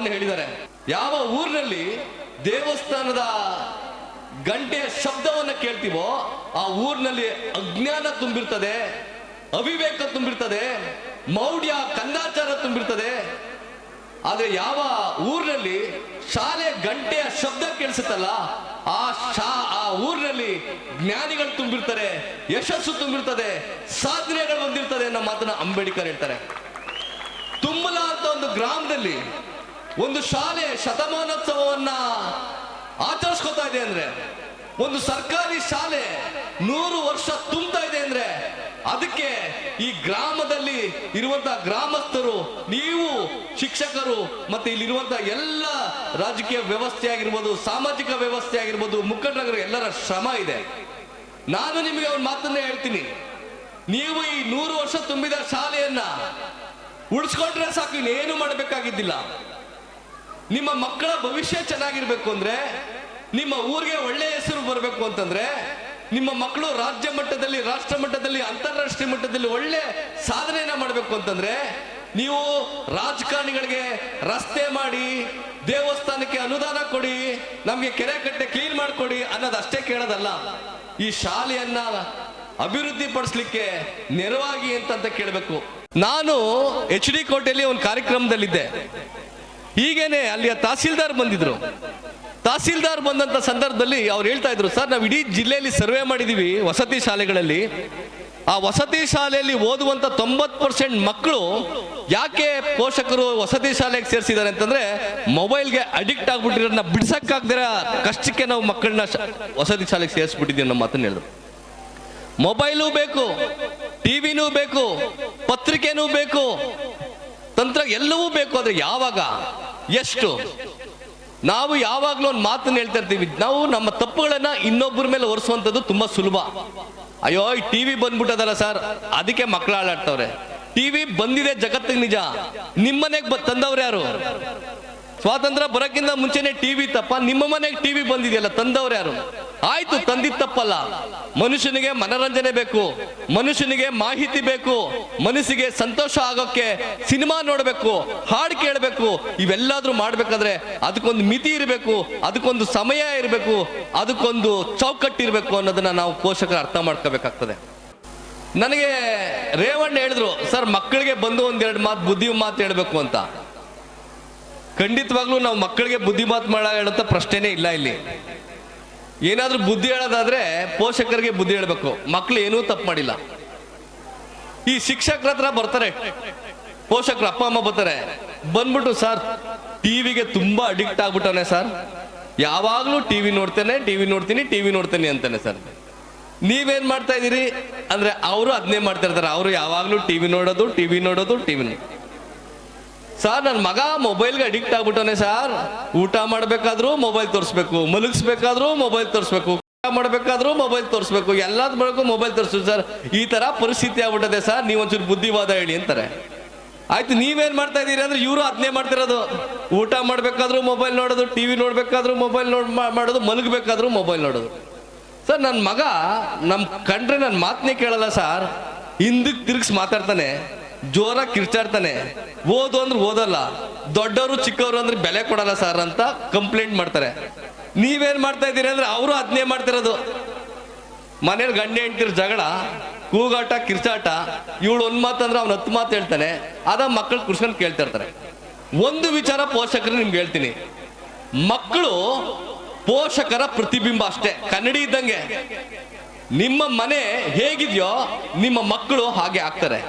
ಮಾತನ್ನು ಹೇಳಿದ್ದಾರೆ. ಯಾವ ಊರಿನಲ್ಲಿ ದೇವಸ್ಥಾನದ ಗಂಟೆಯ ಶಬ್ದವನ್ನ ಕೇಳ್ತೀವೋ ಆ ಊರಿನಲ್ಲಿ ಅಜ್ಞಾನ ತುಂಬಿರ್ತದೆ, ಅವಿವೇಕ ತುಂಬಿರ್ತದೆ, ಮೌಢ್ಯ ಕಂದಾಚಾರ ತುಂಬಿರ್ತದೆ. ಆದ್ರೆ ಯಾವ ಊರಿನಲ್ಲಿ ಶಾಲೆ ಗಂಟೆಯ ಶಬ್ದ ಕೇಳಿಸುತ್ತಲ್ಲ ಆ ಊರಿನಲ್ಲಿ ಜ್ಞಾನಿಗಳು ತುಂಬಿರ್ತಾರೆ, ಯಶಸ್ಸು ತುಂಬಿರ್ತದೆ, ಸಾಧನೆಗಳು ಬಂದಿರ್ತದೆ ಅನ್ನೋ ಮಾತನ್ನ ಅಂಬೇಡ್ಕರ್ ಹೇಳ್ತಾರೆ. ತುಂಬಲ ಅಂತ ಒಂದು ಗ್ರಾಮದಲ್ಲಿ ಒಂದು ಶಾಲೆ ಶತಮಾನೋತ್ಸವವನ್ನ ಆಚರಿಸ್ಕೊತಾ ಇದೆ ಅಂದ್ರೆ, ಒಂದು ಸರ್ಕಾರಿ ಶಾಲೆ 100 ವರ್ಷ ತುಂಬ್ತಾ ಇದೆ ಅಂದ್ರೆ ಅದಕ್ಕೆ ಈ ಗ್ರಾಮದಲ್ಲಿ ಇರುವಂತಹ ಗ್ರಾಮಸ್ಥರು, ನೀವು ಶಿಕ್ಷಕರು, ಮತ್ತೆ ಇಲ್ಲಿರುವಂತಹ ಎಲ್ಲ ರಾಜಕೀಯ ವ್ಯವಸ್ಥೆ ಆಗಿರ್ಬೋದು, ಸಾಮಾಜಿಕ ವ್ಯವಸ್ಥೆ ಆಗಿರ್ಬೋದು, ಮುಖಂಡರು ಎಲ್ಲರ ಶ್ರಮ ಇದೆ. ನಾನು ನಿಮಗೆ ಒಂದು ಮಾತನ್ನ ಹೇಳ್ತೀನಿ, ನೀವು ಈ 100 ವರ್ಷ ತುಂಬಿದ ಶಾಲೆಯನ್ನ ಉಳಿಸ್ಕೊಂಡ್ರೆ ಸಾಕು, ಇನ್ನೇನು ಮಾಡಬೇಕಾಗಿದ್ದಿಲ್ಲ. ನಿಮ್ಮ ಮಕ್ಕಳ ಭವಿಷ್ಯ ಚೆನ್ನಾಗಿರ್ಬೇಕು ಅಂದ್ರೆ, ನಿಮ್ಮ ಊರಿಗೆ ಒಳ್ಳೆಯ ಹೆಸರು ಬರಬೇಕು ಅಂತಂದ್ರೆ, ನಿಮ್ಮ ಮಕ್ಕಳು ರಾಜ್ಯ ಮಟ್ಟದಲ್ಲಿ, ರಾಷ್ಟ್ರ ಮಟ್ಟದಲ್ಲಿ, ಅಂತಾರಾಷ್ಟ್ರೀಯ ಮಟ್ಟದಲ್ಲಿ ಒಳ್ಳೆ ಸಾಧನೆಯನ್ನ ಮಾಡಬೇಕು ಅಂತಂದ್ರೆ, ನೀವು ರಾಜಕಾರಣಿಗಳಿಗೆ ರಸ್ತೆ ಮಾಡಿ, ದೇವಸ್ಥಾನಕ್ಕೆ ಅನುದಾನ ಕೊಡಿ, ನಮ್ಗೆ ಕೆರೆ ಕಟ್ಟೆ ಕ್ಲೀನ್ ಮಾಡ್ಕೊಡಿ ಅನ್ನೋದಷ್ಟೇ ಕೇಳೋದಲ್ಲ, ಈ ಶಾಲೆಯನ್ನ ಅಭಿವೃದ್ಧಿ ಪಡಿಸ್ಲಿಕ್ಕೆ ನೆರವಾಗಿ ಅಂತ ಕೇಳಬೇಕು. ನಾನು HD ಕೋಟೆಯಲ್ಲಿ ಒಂದು ಕಾರ್ಯಕ್ರಮದಲ್ಲಿದ್ದೆ. ಹೀಗೇನೆ ಅಲ್ಲಿಯ ತಹಸೀಲ್ದಾರ್ ಬಂದಿದ್ರು. ತಹಸೀಲ್ದಾರ್ ಬಂದಂತ ಸಂದರ್ಭದಲ್ಲಿ ಅವ್ರು ಹೇಳ್ತಾ ಇದ್ರು, ಸರ್ ನಾವು ಇಡೀ ಜಿಲ್ಲೆಯಲ್ಲಿ ಸರ್ವೆ ಮಾಡಿದೀವಿ ವಸತಿ ಶಾಲೆಗಳಲ್ಲಿ, ಆ ವಸತಿ ಶಾಲೆಯಲ್ಲಿ ಓದುವಂತ 90% ಮಕ್ಕಳು ಯಾಕೆ ಪೋಷಕರು ವಸತಿ ಶಾಲೆಗೆ ಸೇರಿಸಿದ್ದಾರೆ ಅಂತಂದ್ರೆ, ಮೊಬೈಲ್ಗೆ ಅಡಿಕ್ಟ್ ಆಗ್ಬಿಟ್ಟಿರೋದನ್ನ ಬಿಡ್ಸಕ್ಕಾಗ್ದಿರ ಕಷ್ಟಕ್ಕೆ ನಾವು ಮಕ್ಕಳನ್ನ ವಸತಿ ಶಾಲೆಗೆ ಸೇರಿಸ್ಬಿಟ್ಟಿದ್ದೀವಿ ನಮ್ಮ ಮಾತನ್ನ ಹೇಳಿದ್ರು. ಮೊಬೈಲು ಬೇಕು, ಟಿವಿನೂ ಬೇಕು, ಪತ್ರಿಕೆನೂ ಬೇಕು, ತಂತ್ರ ಎಲ್ಲವೂ ಬೇಕು. ಆದ್ರೆ ಯಾವಾಗ, ಎಷ್ಟು? ನಾವು ಯಾವಾಗ್ಲೂ ಒಂದು ಮಾತನ್ನ ಹೇಳ್ತಾ ಇರ್ತೀವಿ, ನಾವು ನಮ್ಮ ತಪ್ಪುಗಳನ್ನ ಇನ್ನೊಬ್ಬರ ಮೇಲೆ ಹೊರಿಸುವಂಥದ್ದು ತುಂಬಾ ಸುಲಭ. ಅಯ್ಯೋ ಈ ಟಿವಿ ಬಂದ್ಬಿಟ್ಟದಲ್ಲ ಸರ್, ಅದಕ್ಕೆ ಮಕ್ಕಳು ಹಾಳಾಡ್ತವ್ರೆ. ಟಿವಿ ಬಂದಿದೆ ಜಗತ್ತಿಗೆ ನಿಜ, ನಿಮ್ಮನೆಗೆ ತಂದವ್ರು ಯಾರು? ಸ್ವಾತಂತ್ರ್ಯ ಬರೋಕ್ಕಿಂತ ಮುಂಚೆನೆ ಟಿವಿ ತಪ್ಪ? ನಿಮ್ಮ ಮನೆಗೆ ಟಿವಿ ಬಂದಿದೆಯಲ್ಲ, ತಂದವ್ರು ಯಾರು? ಆಯ್ತು, ತಂದಿದ್ದ ತಪ್ಪಲ್ಲ. ಮನುಷ್ಯನಿಗೆ ಮನರಂಜನೆ ಬೇಕು, ಮನುಷ್ಯನಿಗೆ ಮಾಹಿತಿ ಬೇಕು, ಮನಸ್ಸಿಗೆ ಸಂತೋಷ ಆಗೋಕ್ಕೆ ಸಿನಿಮಾ ನೋಡ್ಬೇಕು, ಹಾಡು ಕೇಳಬೇಕು, ಇವೆಲ್ಲಾದ್ರೂ ಮಾಡ್ಬೇಕಾದ್ರೆ ಅದಕ್ಕೊಂದು ಮಿತಿ ಇರಬೇಕು, ಅದಕ್ಕೊಂದು ಸಮಯ ಇರಬೇಕು, ಅದಕ್ಕೊಂದು ಚೌಕಟ್ಟಿರ್ಬೇಕು ಅನ್ನೋದನ್ನ ನಾವು ಪೋಷಕರು ಅರ್ಥ ಮಾಡ್ಕೋಬೇಕಾಗ್ತದೆ. ನನಗೆ ರೇವಣ್ಣ ಹೇಳಿದ್ರು, ಸರ್ ಮಕ್ಕಳಿಗೆ ಬಂದು ಒಂದೆರಡು ಬುದ್ಧಿ ಮಾತು ಹೇಳ್ಬೇಕು ಅಂತ. ಖಂಡಿತವಾಗ್ಲೂ ನಾವು ಮಕ್ಕಳಿಗೆ ಬುದ್ಧಿ ಮಾತು ಹೇಳೋಂಥ ಪ್ರಶ್ನೆನೇ ಇಲ್ಲ. ಇಲ್ಲಿ ಏನಾದ್ರೂ ಬುದ್ಧಿ ಹೇಳೋದಾದ್ರೆ ಪೋಷಕರಿಗೆ ಬುದ್ಧಿ ಹೇಳ್ಬೇಕು, ಮಕ್ಕಳು ಏನೂ ತಪ್ಪು ಮಾಡಿಲ್ಲ. ಈ ಶಿಕ್ಷಕರ ಹತ್ರ ಬರ್ತಾರೆ ಪೋಷಕರು, ಅಪ್ಪ ಅಮ್ಮ ಬರ್ತಾರೆ, ಬಂದ್ಬಿಟ್ಟು ಸರ್ ಟಿವಿಗೆ ತುಂಬಾ ಅಡಿಕ್ಟ್ ಆಗ್ಬಿಟ್ಟವನೆ ಸರ್, ಯಾವಾಗ್ಲೂ ಟಿವಿ ನೋಡ್ತೇನೆ, ಟಿವಿ ನೋಡ್ತೀನಿ ಅಂತಾನೆ ಸರ್. ನೀವೇನ್ ಮಾಡ್ತಾ ಇದೀರಿ ಅಂದ್ರೆ ಅವರು ಅದನ್ನೇ ಮಾಡ್ತಾ ಇರ್ತಾರೆ, ಅವರು ಯಾವಾಗ್ಲೂ ಟಿವಿ ನೋಡೋದು. ಸರ್ ನನ್ನ ಮಗ ಮೊಬೈಲ್ಗೆ ಅಡಿಕ್ಟ್ ಆಗ್ಬಿಟ್ಟವನೆ ಸರ್, ಊಟ ಮಾಡ್ಬೇಕಾದ್ರೂ ಮೊಬೈಲ್ ತೋರಿಸ್ಬೇಕು, ಮಲಗಿಸ್ಬೇಕಾದ್ರೂ ಮೊಬೈಲ್ ತೋರಿಸ್ಬೇಕು, ಊಟ ಮಾಡ್ಬೇಕಾದ್ರೂ ಮೊಬೈಲ್ ತೋರಿಸ್ಬೇಕು, ಎಲ್ಲಾದ್ ಬೆಳಕು ಮೊಬೈಲ್ ತೋರಿಸ್ಬೇಕು ಸರ್, ಈ ತರ ಪರಿಸ್ಥಿತಿ ಆಗ್ಬಿಟ್ಟದೆ ಸರ್, ನೀವು ಒಂಚೂರು ಬುದ್ಧಿವಾದ ಹೇಳಿ ಅಂತಾರೆ. ಆಯ್ತು, ನೀವೇನ್ ಮಾಡ್ತಾ ಇದೀರಿ ಅಂದ್ರೆ ಇವರು ಅದನ್ನೇ ಮಾಡ್ತಿರೋದು, ಊಟ ಮಾಡ್ಬೇಕಾದ್ರೂ ಮೊಬೈಲ್ ನೋಡೋದು, ಟಿವಿ ನೋಡ್ಬೇಕಾದ್ರೂ ಮೊಬೈಲ್ ಮಾಡೋದು, ಮಲಗಬೇಕಾದ್ರೂ ಮೊಬೈಲ್ ನೋಡೋದು. ಸರ್ ನನ್ನ ಮಗ ಕಂಡ್ರೆ ನನ್ನ ಮಾತನ್ನೇ ಕೇಳಲ್ಲ ಸರ್, ಹಿಂದಕ್ಕೆ ತಿರುಗಿಸಿ ಮಾತಾಡ್ತಾನೆ, ಜೋರಾಗಿ ಕಿರ್ಚಾಡ್ತಾನೆ, ಓದು ಅಂದ್ರೆ ಓದಲ್ಲ, ದೊಡ್ಡವರು ಚಿಕ್ಕವರು ಅಂದ್ರೆ ಬೆಲೆ ಕೊಡಲ್ಲ ಸರ್ ಅಂತ ಕಂಪ್ಲೇಂಟ್ ಮಾಡ್ತಾರೆ. ನೀವೇನ್ ಮಾಡ್ತಾ ಇದ್ದೀರಿ ಅಂದ್ರೆ ಅವರು ಅದನ್ನೇ ಮಾಡ್ತಿರೋದು. ಮನೇಲಿ ಗಂಡ ಹೆಂಡ್ತಿರ್ ಜಗಳ, ಕೂಗಾಟ, ಕಿರ್ಚಾಟ, ಇವಳು ಒಂದ್ ಮಾತಂದ್ರೆ ಅವ್ನು 10 ಮಾತು ಹೇಳ್ತಾನೆ, ಅದ ಮಕ್ಕಳು ಕುರ್ಸ್ಕೊಂಡು ಕೇಳ್ತಾ ಇರ್ತಾರೆ. ಒಂದು ವಿಚಾರ ಪೋಷಕರು ನಿಮ್ಗೆ ಹೇಳ್ತೀನಿ, ಮಕ್ಕಳು ಪೋಷಕರ ಪ್ರತಿಬಿಂಬ ಅಷ್ಟೇ, ಕನ್ನಡಿ ಇದ್ದಂಗೆ. ನಿಮ್ಮ ಮನೆ ಹೇಗಿದೆಯೋ ನಿಮ್ಮ ಮಕ್ಕಳು ಹಾಗೆ ಆಗ್ತಾರೆ,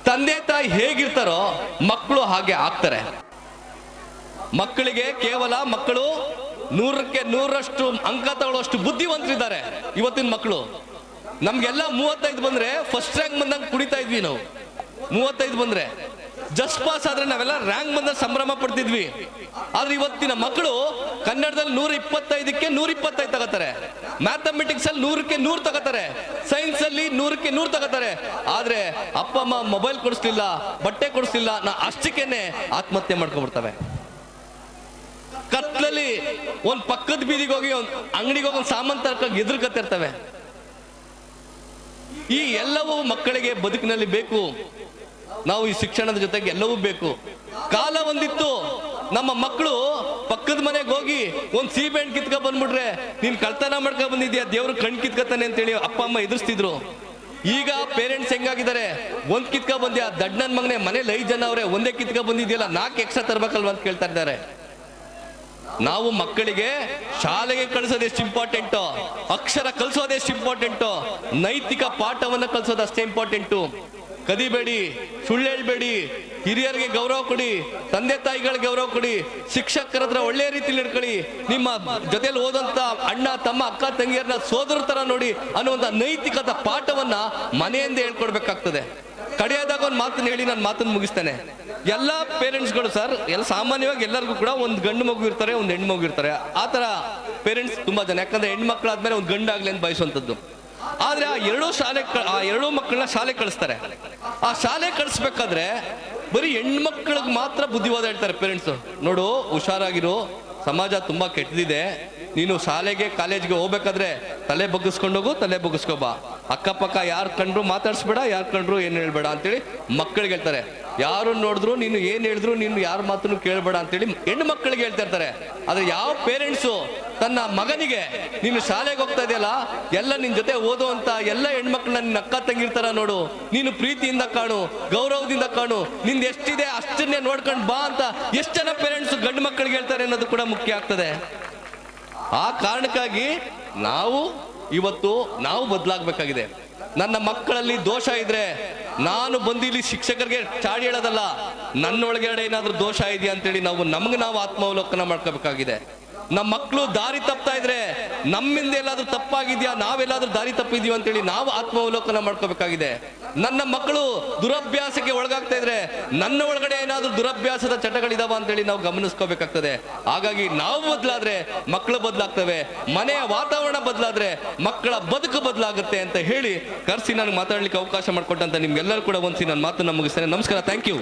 ತಂದೆ ತಾಯಿ ಹೇಗಿರ್ತಾರೋ ಮಕ್ಕಳು ಹಾಗೆ ಆಗ್ತಾರೆ. ಮಕ್ಕಳಿಗೆ ಕೇವಲ ಮಕ್ಕಳು 100ಕ್ಕೆ 100ರಷ್ಟು ಅಂಕ ತಗೊಳ್ಳೋಷ್ಟು ಬುದ್ಧಿವಂತರಿದ್ದಾರೆ ಇವತ್ತಿನ ಮಕ್ಕಳು. ನಮ್ಗೆಲ್ಲ 35 ಬಂದ್ರೆ ಫಸ್ಟ್ ರ್ಯಾಂಕ್ ಬಂದಾಗ ಕುಡಿತಾ ಇದ್ವಿ ನಾವು. 35 ಬಂದ್ರೆ ಜಸ್ಟ್ ಪಾಸ್ ಆದ್ರೆ ನಾವೆಲ್ಲ ರ್ಯಾಂಕ್ ಬಂದ ಸಂಭ್ರಮ ಪಡ್ತಿದ್ವಿ. ಆದ್ರೆ ಇವತ್ತಿನ ಮಕ್ಕಳು ಕನ್ನಡದಲ್ಲಿ 125ಕ್ಕೆ 125 ತಗೋತಾರೆ, ಮ್ಯಾಥಮೆಟಿಕ್ಸ್ ಅಲ್ಲಿ 100ಕ್ಕೆ 100 ತಗೋತಾರೆ, ಸೈನ್ಸ್ ಅಲ್ಲಿ 100ಕ್ಕೆ 100 ತಗೋತಾರೆ. ಆದ್ರೆ ಅಪ್ಪ ಅಮ್ಮ ಮೊಬೈಲ್ ಕೊಡಿಸ್ಲಿಲ್ಲ, ಬಟ್ಟೆ ಕೊಡಿಸ್ಲಿಲ್ಲ, ಅಷ್ಟಕ್ಕೇನೆ ಆತ್ಮಹತ್ಯೆ ಮಾಡ್ಕೊಂಡ್ಬಿಡ್ತವೆ. ಕತ್ಲಲ್ಲಿ ಒಂದ್ ಪಕ್ಕದ ಬೀದಿಗೆ ಹೋಗಿ ಒಂದ್ ಅಂಗಡಿಗೆ ಹೋಗಿ ಒಂದು ಸಾಮಾನು ತರಕಾಗಿ ಎದುರ್ಕತ್ತಿರ್ತವೆ. ಈ ಎಲ್ಲವೂ ಮಕ್ಕಳಿಗೆ ಬದುಕಿನಲ್ಲಿ ಬೇಕು. ನಾವು ಈ ಶಿಕ್ಷಣದ ಜೊತೆಗೆ ಎಲ್ಲವೂ ಬೇಕು. ಕಾಲ ಒಂದಿತ್ತು ನಮ್ಮ ಮಕ್ಕಳು ಪಕ್ಕದ ಮನೆಗೆ ಹೋಗಿ ಒಂದ್ ಸೀಬೆ ಹಣ್ಣು ಕಿತ್ಕ ಬಂದ್ಬಿಟ್ರೆ ನೀನ್ ಕಳ್ತನ ಮಾಡ್ಕೊ ಬಂದಿದ್ಯಾ, ದೇವ್ರು ಕಣ್ ಕಿತ್ಕತಾನೆ ಅಂತೇಳಿ ಅಪ್ಪ ಅಮ್ಮ ಎದುರಿಸ್ತಿದ್ರು. ಈಗ ಪೇರೆಂಟ್ಸ್ ಹೆಂಗಾಗಿದ್ದಾರೆ, ಒಂದ್ ಕಿತ್ಕ ಬಂದ್ಯಾ, ದಡ್ಡನ್ ಮಗನೆ ಮನೇಲಿ 5 ಜನ ಅವ್ರೆ, ಒಂದೇ ಕಿತ್ಕ ಬಂದಿದ್ಯಲ್ಲ 4 ಎಕ್ಸ್ಟ್ರಾ ತರ್ಬೇಕಲ್ವಾ ಅಂತ ಕೇಳ್ತಾ ಇದ್ದಾರೆ. ನಾವು ಮಕ್ಕಳಿಗೆ ಶಾಲೆಗೆ ಕಳಿಸೋದು ಎಷ್ಟು ಇಂಪಾರ್ಟೆಂಟು, ಅಕ್ಷರ ಕಲಿಸೋದು ಎಷ್ಟು ಇಂಪಾರ್ಟೆಂಟು, ನೈತಿಕ ಪಾಠವನ್ನ ಕಲಿಸೋದು ಅಷ್ಟೇ ಇಂಪಾರ್ಟೆಂಟು. ಕದಿಬೇಡಿ, ಸುಳ್ಳು ಹೇಳ್ಬೇಡಿ, ಹಿರಿಯರಿಗೆ ಗೌರವ ಕೊಡಿ, ತಂದೆ ತಾಯಿಗಳಿಗೆ ಗೌರವ ಕೊಡಿ, ಶಿಕ್ಷಕರ ಹತ್ರ ಒಳ್ಳೆ ರೀತಿಯಲ್ಲಿ ಇಟ್ಕೊಳ್ಳಿ, ನಿಮ್ಮ ಜೊತೆಲಿ ಓದಂತ ಅಣ್ಣ ತಮ್ಮ ಅಕ್ಕ ತಂಗಿಯರನ್ನ ಸೋದರ ತರ ನೋಡಿ ಅನ್ನುವಂತ ನೈತಿಕತ ಪಾಠವನ್ನ ಮನೆಯಿಂದ ಹೇಳ್ಕೊಡ್ಬೇಕಾಗ್ತದೆ. ಕಡೆಯದಾಗ ಒಂದು ಮಾತನ್ನ ಹೇಳಿ ನಾನು ಮಾತನ್ನು ಮುಗಿಸ್ತೇನೆ. ಎಲ್ಲಾ ಪೇರೆಂಟ್ಸ್ಗಳು ಸರ್, ಎಲ್ಲ ಸಾಮಾನ್ಯವಾಗಿ ಎಲ್ಲರಿಗೂ ಕೂಡ ಒಂದು ಗಂಡು ಮಗು ಇರ್ತಾರೆ, ಒಂದು ಹೆಣ್ಣು ಮಗು ಇರ್ತಾರೆ. ಆ ತರ ಪೇರೆಂಟ್ಸ್ ತುಂಬಾ ಜನ, ಯಾಕಂದ್ರೆ ಹೆಣ್ಮಕ್ಳಾದ್ಮೇಲೆ ಒಂದು ಗಂಡಾಗ್ಲಿ ಅಂತ ಬಯಸುವಂಥದ್ದು. ಆದ್ರೆ ಆ ಎರಡೂ ಮಕ್ಕಳನ್ನ ಶಾಲೆ ಕಳಿಸ್ತಾರೆ. ಆ ಶಾಲೆ ಕಳಿಸ್ಬೇಕಾದ್ರೆ ಬರೀ ಹೆಣ್ಮಕ್ಳಿಗೆ ಮಾತ್ರ ಬುದ್ಧಿವಾದ ಹೇಳ್ತಾರೆ ಪೇರೆಂಟ್ಸ್. ನೋಡು, ಹುಷಾರಾಗಿರು, ಸಮಾಜ ತುಂಬಾ ಕೆಟ್ಟದಿದೆ, ನೀನು ಶಾಲೆಗೆ ಕಾಲೇಜ್ಗೆ ಹೋಗ್ಬೇಕಾದ್ರೆ ತಲೆ ಬಗ್ಗಿಸ್ಕೊಂಡೋಗು, ತಲೆ ಬಗ್ಗಿಸ್ಕೋಬಾ, ಅಕ್ಕಪಕ್ಕ ಯಾರು ಕಂಡ್ರು ಮಾತಾಡ್ಸ್ಬೇಡ, ಯಾರು ಕಂಡ್ರು ಏನು ಹೇಳ್ಬೇಡ ಅಂತೇಳಿ ಮಕ್ಕಳಿಗೆ ಹೇಳ್ತಾರೆ. ಯಾರು ನೋಡಿದ್ರು ನೀನು ಏನ್ ಹೇಳಿದ್ರು ನೀನು ಯಾರ ಮಾತನ್ನು ಕೇಳಬೇಡ ಅಂತೇಳಿ ಹೆಣ್ಣು ಮಕ್ಕಳಿಗೆ ಹೇಳ್ತಾ ಇರ್ತಾರೆ. ಆದ್ರೆ ಯಾವ ಪೇರೆಂಟ್ಸು ತನ್ನ ಮಗನಿಗೆ ನೀನು ಶಾಲೆಗೆ ಹೋಗ್ತಾ ಇದೆಯಲ್ಲ, ಎಲ್ಲ ನಿನ್ ಜೊತೆ ಓದುವಂತ ಎಲ್ಲ ಹೆಣ್ಮಕ್ಳನ್ನ ನಿನ್ನ ಅಕ್ಕ ತಂಗಿರ್ತಾರ ನೋಡು, ನೀನು ಪ್ರೀತಿಯಿಂದ ಕಾಣು, ಗೌರವದಿಂದ ಕಾಣು, ನಿಂದ ಎಷ್ಟಿದೆ ಅಷ್ಟನ್ನೇ ನೋಡ್ಕೊಂಡು ಬಾ ಅಂತ ಎಷ್ಟು ಜನ ಪೇರೆಂಟ್ಸ್ ಗಂಡು ಮಕ್ಕಳಿಗೆ ಹೇಳ್ತಾರೆ ಅನ್ನೋದು ಕೂಡ ಮುಖ್ಯ ಆಗ್ತದೆ. ಆ ಕಾರಣಕ್ಕಾಗಿ ನಾವು ಬದಲಾಗಬೇಕಾಗಿದೆ. ನನ್ನ ಮಕ್ಕಳಲ್ಲಿ ದೋಷ ಇದ್ರೆ ನಾನು ಬಂದು ಇಲ್ಲಿ ಶಿಕ್ಷಕರಿಗೆ ಚಾಡಿ ಹೇಳೋದಲ್ಲ, ನನ್ನೊಳಗಡೆ ಏನಾದ್ರೂ ದೋಷ ಇದೆಯಾ ಅಂತೇಳಿ ನಾವು ಆತ್ಮಾವಲೋಕನ ಮಾಡ್ಕೋಬೇಕಾಗಿದೆ. ನಮ್ಮ ಮಕ್ಕಳು ದಾರಿ ತಪ್ತಾ ಇದ್ರೆ ನಮ್ಮಿಂದ ಎಲ್ಲಾದ್ರೂ ತಪ್ಪಾಗಿದ್ಯಾ, ನಾವೆಲ್ಲಾದ್ರೂ ದಾರಿ ತಪ್ಪಿದೀವಿ ಅಂತೇಳಿ ನಾವು ಆತ್ಮಾವಲೋಕನ ಮಾಡ್ಕೋಬೇಕಾಗಿದೆ. ನನ್ನ ಮಕ್ಕಳು ದುರಭ್ಯಾಸಕ್ಕೆ ಒಳಗಾಗ್ತಾ ಇದ್ರೆ ನನ್ನ ಒಳಗಡೆ ಏನಾದ್ರೂ ದುರಭ್ಯಾಸದ ಚಟಗಳಿದಾವ ಅಂತೇಳಿ ನಾವು ಗಮನಿಸ್ಕೋಬೇಕಾಗ್ತದೆ. ಹಾಗಾಗಿ ನಾವು ಬದಲಾದ್ರೆ ಮಕ್ಕಳು ಬದಲಾಗ್ತವೆ, ಮನೆಯ ವಾತಾವರಣ ಬದಲಾದ್ರೆ ಮಕ್ಕಳ ಬದುಕು ಬದಲಾಗುತ್ತೆ ಅಂತ ಹೇಳಿ ಕರೆಸಿ ನನಗೆ ಮಾತಾಡ್ಲಿಕ್ಕೆ ಅವಕಾಶ ಮಾಡಿಕೊಟ್ಟಂತ ನಿಮ್ಗೆಲ್ಲರೂ ಕೂಡ ಒಂದ್ಸಿ ನನ್ನ ಮಾತನ್ನ ಮುಗಿಸ್ತೇನೆ. ನಮಸ್ಕಾರ, ಥ್ಯಾಂಕ್ ಯು.